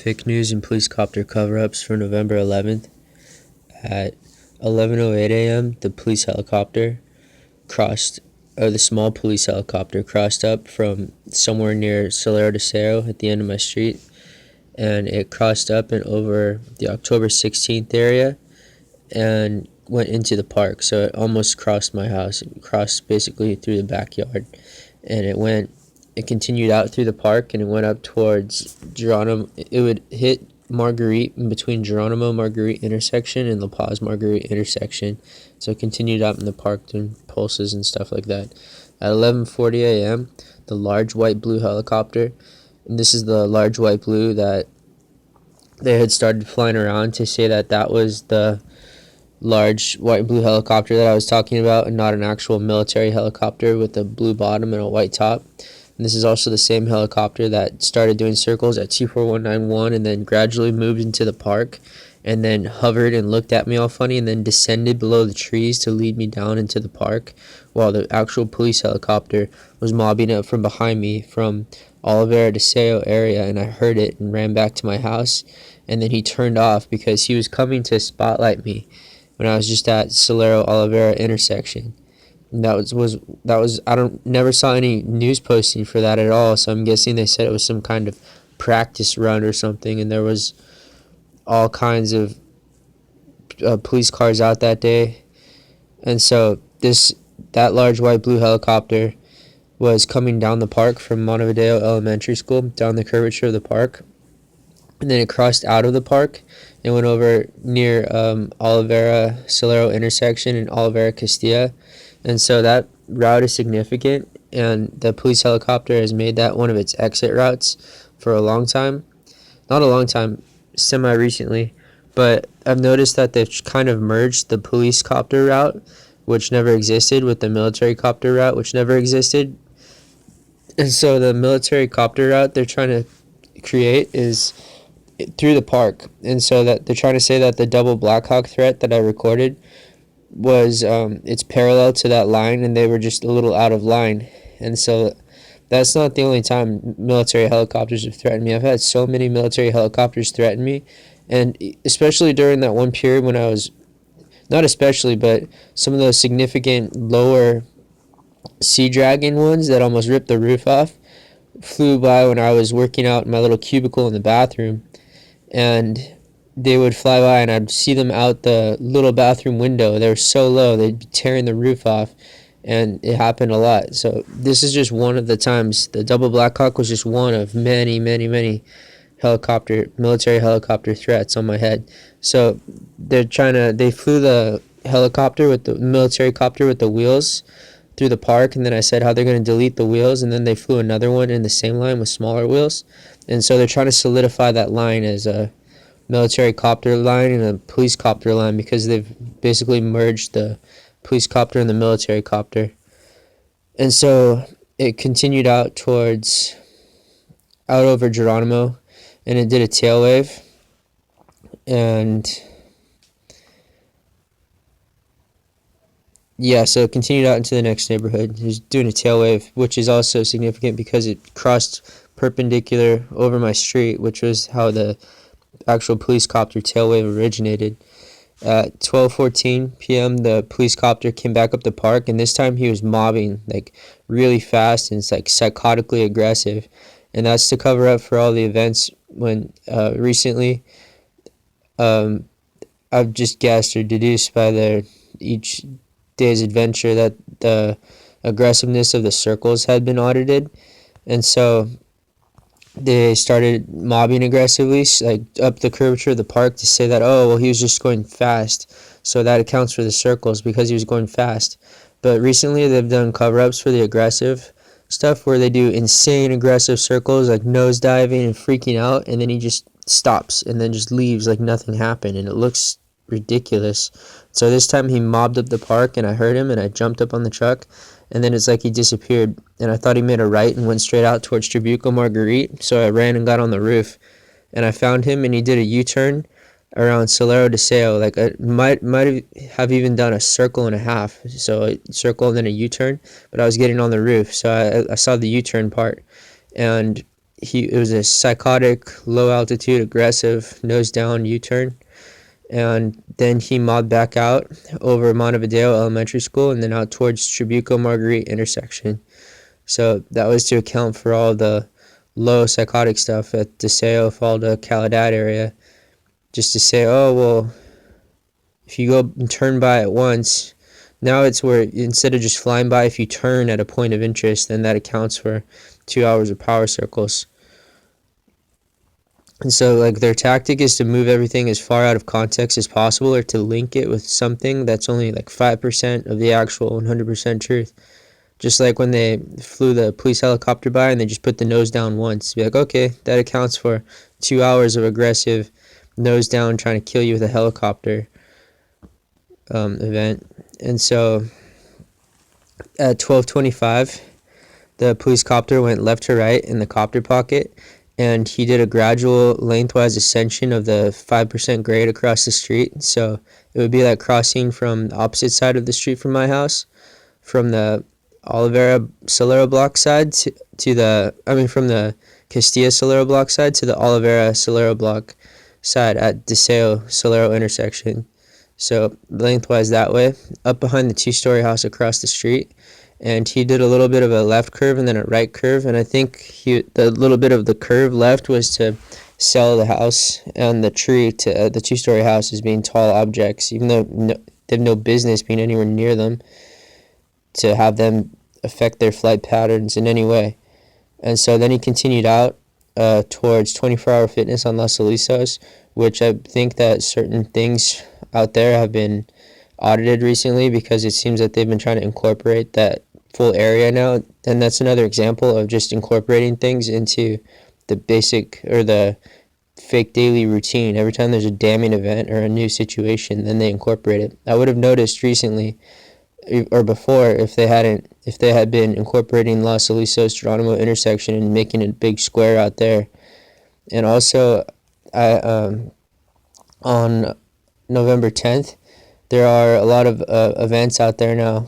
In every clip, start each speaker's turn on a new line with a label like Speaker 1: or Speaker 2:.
Speaker 1: Fake news and police copter cover-ups for November 11th. At 11:08 a.m., the police helicopter the small police helicopter crossed up from somewhere near Solero de Cerro at the end of my street, and it crossed up and over the October 16th area and went into the park. So it almost crossed my house. It crossed basically through the backyard, and it continued out through the park, and it went up towards Jeronimo. It would hit Margeurite in between Jeronimo Margeurite intersection and La Paz Margeurite intersection. So it continued out in the park doing pulses and stuff like that. At 11:40 a.m., the large white blue helicopter, and this is the large white blue that they had started flying around to say that that was the large white blue helicopter that I was talking about, and not an actual military helicopter with a blue bottom and a white top. And this is also the same helicopter that started doing circles at 24191 and then gradually moved into the park and then hovered and looked at me all funny and then descended below the trees to lead me down into the park, while the actual police helicopter was mobbing up from behind me from Oliveira de Cerro area, and I heard it and ran back to my house. And then he turned off because he was coming to spotlight me when I was just at Solero Oliveira intersection. And that was I don't never saw any news posting for that at all, so I'm guessing they said it was some kind of practice run or something, and there was all kinds of police cars out that day. And so that large white blue helicopter was coming down the park from Montevideo Elementary School, down the curvature of the park, and then it crossed out of the park and went over near Oliveira Solero intersection and Oliveira Castilla. And so that route is significant, and the police helicopter has made that one of its exit routes for a long time. Not a long time, semi-recently, but I've noticed that they've kind of merged the police copter route, which never existed, with the military copter route, which never existed. And so the military copter route they're trying to create is through the park. And so that they're trying to say that the double Blackhawk threat that I recorded was it's parallel to that line, and they were just a little out of line. And so that's not the only time military helicopters have threatened me. I've had so many military helicopters threaten me, and especially during that one period when I was, not especially, but some of those significant lower Sea Dragon ones that almost ripped the roof off flew by when I was working out in my little cubicle in the bathroom, and they would fly by and I'd see them out the little bathroom window. They were so low, they'd be tearing the roof off, and it happened a lot. So this is just one of the times. The double Blackhawk was just one of many, many, many military helicopter threats on my head. So they flew the military copter with the wheels through the park, and then I said how they're going to delete the wheels, and then they flew another one in the same line with smaller wheels. And so they're trying to solidify that line as a military copter line and a police copter line, because they've basically merged the police copter and the military copter. And so it continued out over Jeronimo, and it did a tail wave, and yeah, so it continued out into the next neighborhood. It was doing a tail wave, which is also significant because it crossed perpendicular over my street, which was how the actual police copter tail wave originated. At 12:14 p.m., the police copter came back up the park, and this time he was mobbing like really fast, and it's like psychotically aggressive. And that's to cover up for all the events when recently I've just guessed or deduced by each day's adventure that the aggressiveness of the circles had been audited, and so they started mobbing aggressively, like up the curvature of the park, to say that, oh, well, he was just going fast, so that accounts for the circles because he was going fast. But recently they've done cover-ups for the aggressive stuff, where they do insane aggressive circles, like nose diving and freaking out, and then he just stops and then just leaves like nothing happened, and it looks ridiculous. So this time he mobbed up the park, and I heard him, and I jumped up on the truck, and then it's like he disappeared, and I thought he made a right and went straight out towards Tribuco Marguerite, so I ran and got on the roof, and I found him, and he did a U-turn around Solero de Cerro, like I might have even done a circle and a half, so a circle and then a U-turn, but I was getting on the roof, so I saw the U-turn part, and it was a psychotic, low altitude, aggressive, nose down U-turn. And then he mobbed back out over Montevideo Elementary School and then out towards Tribuco Marguerite intersection. So that was to account for all the low psychotic stuff at Deseo, Falda, Caladad area. Just to say, oh, well, if you go and turn by at once, now it's where instead of just flying by, if you turn at a point of interest, then that accounts for 2 hours of power circles. And so, like, their tactic is to move everything as far out of context as possible, or to link it with something that's only like 5% of the actual 100% truth. Just like when they flew the police helicopter by and they just put the nose down once. Be like, okay, that accounts for 2 hours of aggressive nose down trying to kill you with a helicopter event. And so at 12:25, the police copter went left to right in the copter pocket, and he did a gradual lengthwise ascension of the 5% grade across the street. So it would be like crossing from the opposite side of the street from my house, from the Oliveira Solero block side from the Castilla Solero block side to the Oliveira Solero block side at Deseo Solero intersection. So lengthwise that way, up behind the 2-story house across the street. And he did a little bit of a left curve and then a right curve. And I think the little bit of the curve left was to sell the house and the tree to the 2-story house as being tall objects, even though they have no business being anywhere near them, to have them affect their flight patterns in any way. And so then he continued out towards 24-hour fitness on Los Alisos, which I think that certain things out there have been audited recently, because it seems that they've been trying to incorporate that full area now. And that's another example of just incorporating things into the basic or the fake daily routine. Every time there's a damning event or a new situation, then they incorporate it. I would have noticed recently or before if they had been incorporating Los Alisos Jeronimo intersection and making a big square out there. And also on November 10th, there are a lot of events out there now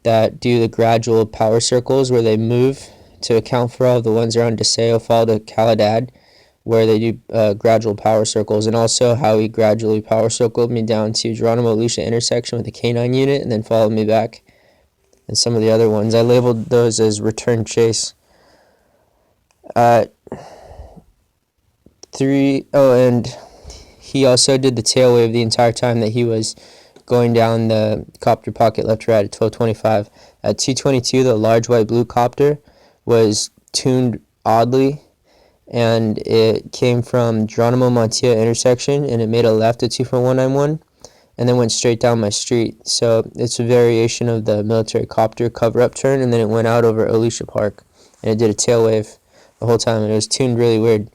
Speaker 1: that do the gradual power circles, where they move to account for all the ones around Deseo, Falda, Caladad, where they do gradual power circles. And also how he gradually power circled me down to Jeronimo Alicia intersection with the K9 unit and then followed me back. And some of the other ones, I labeled those as return chase. And he also did the tail wave the entire time that he was going down the copter pocket left to right at 12:25. At 2:22, the large white blue copter was tuned oddly, and it came from Jeronimo Montilla intersection, and it made a left at 24191, and then went straight down my street. So it's a variation of the military copter cover-up turn, and then it went out over Alicia Park, and it did a tail wave the whole time, and it was tuned really weird.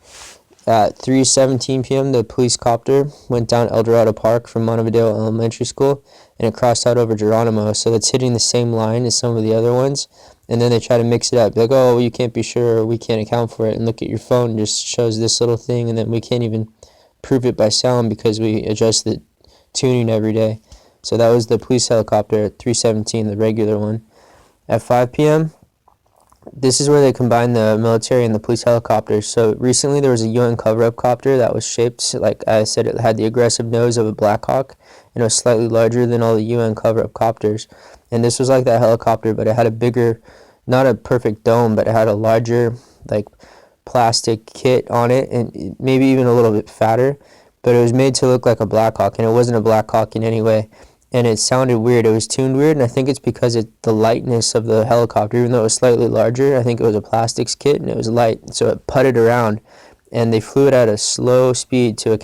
Speaker 1: At 3:17 p.m., the police copter went down El Dorado Park from Montevideo Elementary School, and it crossed out over Jeronimo, so that's hitting the same line as some of the other ones. And then they try to mix it up, like, oh, well, you can't be sure, or we can't account for it, and look at your phone, just shows this little thing, and then we can't even prove it by sound because we adjust the tuning every day. So that was the police helicopter at 3:17, the regular one. At 5 p.m., this is where they combine the military and the police helicopters. So recently there was a UN cover-up copter that was shaped, like I said, it had the aggressive nose of a Black Hawk, and it was slightly larger than all the UN cover-up copters. And this was like that helicopter, but it had a bigger, not a perfect dome, but it had a larger, like, plastic kit on it, and maybe even a little bit fatter. But it was made to look like a Black Hawk, and it wasn't a Black Hawk in any way. And it sounded weird. It was tuned weird, and I think it's because the lightness of the helicopter, even though it was slightly larger, I think it was a plastics kit, and it was light, so it putted around, and they flew it at a slow speed to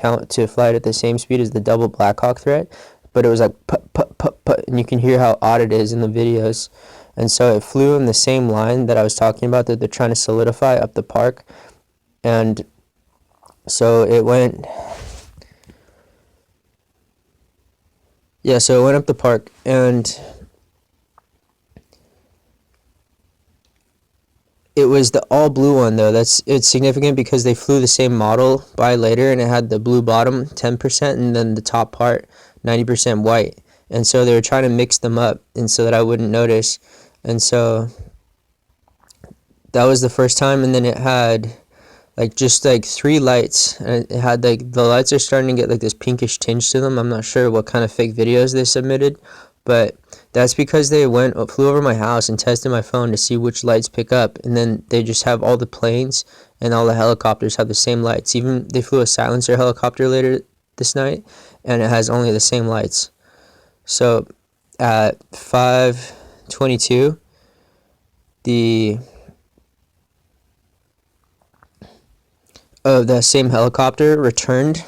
Speaker 1: fly it at the same speed as the double Black Hawk threat, but it was like put, put, put, put, and you can hear how odd it is in the videos. And so it flew in the same line that I was talking about that they're trying to solidify up the park, and so it went... Yeah, so it went up the park, and it was the all blue one, though. It's significant because they flew the same model by later, and it had the blue bottom 10% and then the top part 90% white. And so they were trying to mix them up, and so that I wouldn't notice. And so that was the first time, and then it had like just like three lights, and it had like the lights are starting to get like this pinkish tinge to them. I'm not sure what kind of fake videos they submitted, but that's because they flew over my house and tested my phone to see which lights pick up, and then they just have all the planes and all the helicopters have the same lights. Even they flew a silencer helicopter later this night, and it has only the same lights. So at 5:22, the same helicopter returned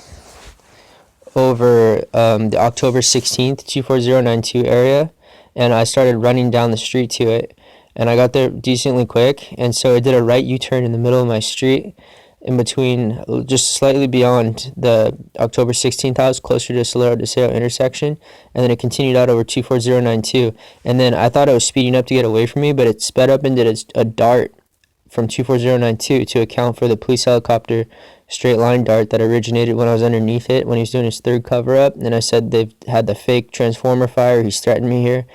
Speaker 1: over the October 16th 24092 area, and I started running down the street to it, and I got there decently quick, and so it did a right U-turn in the middle of my street, in between, just slightly beyond the October 16th house, closer to Solero Deseo intersection, and then it continued out over 24092, and then I thought it was speeding up to get away from me, but it sped up and did a dart from 24092 to account for the police helicopter straight line dart that originated when I was underneath it when he was doing his third cover up. And I said they've had the fake transformer fire, he's threatened me here,